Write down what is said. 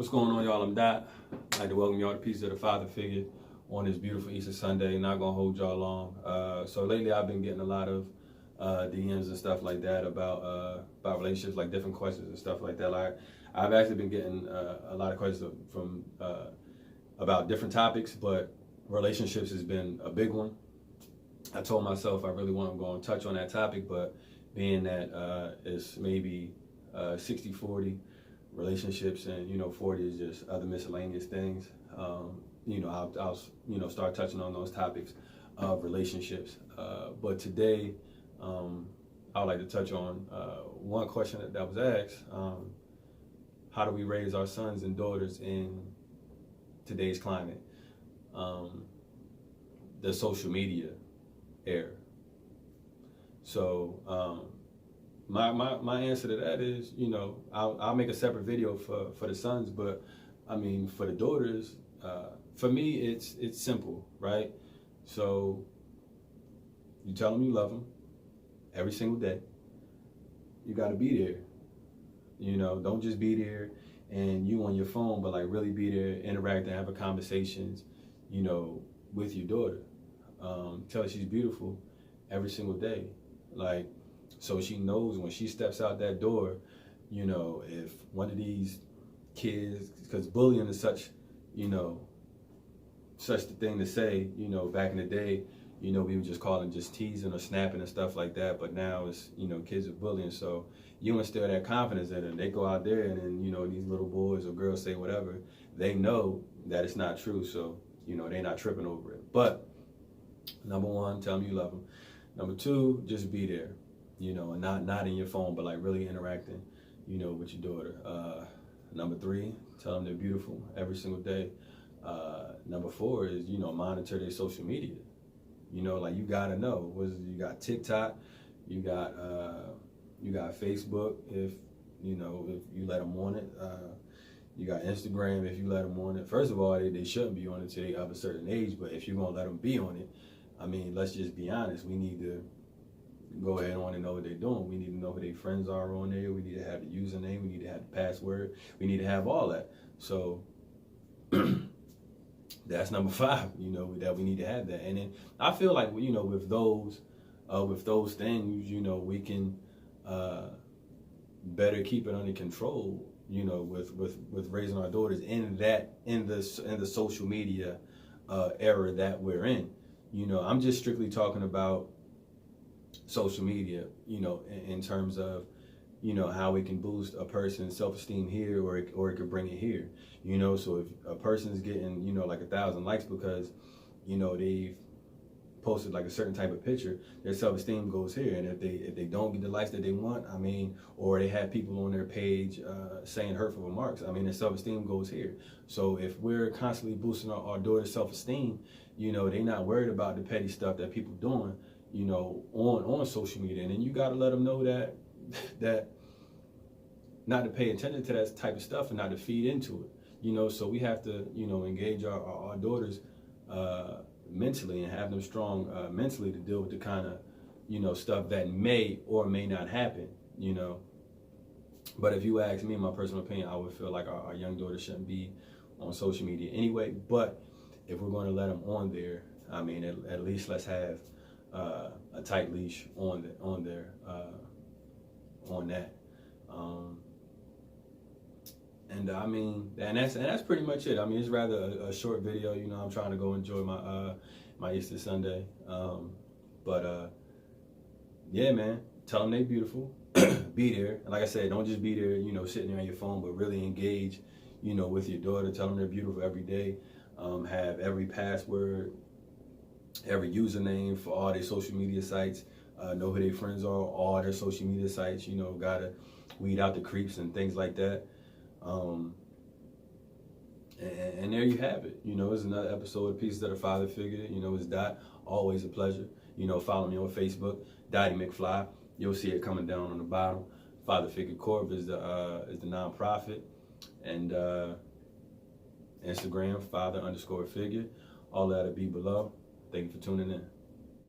What's going on, y'all? I'm Dot. I'd like to welcome y'all to Pieces of the Father Figure on this beautiful Easter Sunday. Not gonna hold y'all long. So lately, I've been getting a lot of DMs and stuff like that about relationships, like different questions and stuff like that. Like I've actually been getting a lot of questions from about different topics, but relationships has been a big one. I told myself I really want to go and touch on that topic, but being that it's maybe 60-40 relationships and 40 is just other miscellaneous things, I'll start touching on those topics of relationships. But today I would like to touch on one question that was asked. How do we raise our sons and daughters in today's climate? The social media era. So my answer to that is, I'll make a separate video for the sons, but I mean for the daughters, for me it's simple, right? So you tell them you love them every single day. You got to be there. Don't just be there and you on your phone, but like really be there, interact and have a conversations, with your daughter. Tell her she's beautiful every single day. Like, so she knows when she steps out that door, if one of these kids, because bullying is such the thing to say, back in the day, we would just call them just teasing or snapping and stuff like that. But now it's, kids are bullying. So you instill that confidence in them. They go out there and then, these little boys or girls say whatever, they know that it's not true. So, they're not tripping over it. But number one, tell them you love them. Number two, just be there, and not in your phone, but like really interacting, with your daughter. Number three, tell them they're beautiful every single day. Number four is, monitor their social media. Like you gotta know, you got TikTok, you got Facebook if you let them on it. You got Instagram if you let them on it. First of all, they shouldn't be on it till they have a certain age, but if you're gonna let them be on it, I mean, let's just be honest. We need to go ahead on and know what they're doing. We need to know who their friends are on there. We need to have the username. We need to have the password. We need to have all that. So that's number five, that we need to have that. And then I feel like, with those things, we can better keep it under control, with raising our daughters in the social media era that we're in. I'm just strictly talking about social media, in terms of, how it can boost a person's self-esteem here, or it could bring it here. So if a person's getting, like 1,000 likes because, they've posted like a certain type of picture, their self-esteem goes here. And if they don't get the likes that they want, I mean, or they have people on their page saying hurtful remarks, I mean, their self-esteem goes here. So if we're constantly boosting our daughter's self-esteem, they're not worried about the petty stuff that people doing, on social media. And then you got to let them know that not to pay attention to that type of stuff and not to feed into it. So we have to, engage our daughters mentally and have them strong mentally to deal with the kind of, stuff that may or may not happen, But if you ask me, my personal opinion, I would feel like our young daughter shouldn't be on social media anyway. But if we're going to let them on there, I mean, at least let's have a tight leash on there, on that. I mean, and that's pretty much it. I mean, it's rather a short video. I'm trying to go enjoy my Easter Sunday. Yeah, man, tell them they beautiful. Be there. And like I said, don't just be there, sitting there on your phone, but really engage, with your daughter. Tell them they're beautiful every day. Have every password, every username for all their social media sites. Know who their friends are, all their social media sites. Gotta weed out the creeps and things like that. And there you have it. It's another episode of Pieces of the Father Figure. It's Dot. Always a pleasure. Follow me on Facebook, Dottie McFly. You'll see it coming down on the bottom. Father Figure Corp is the nonprofit, and Instagram Father_Figure. All that'll be below. Thank you for tuning in.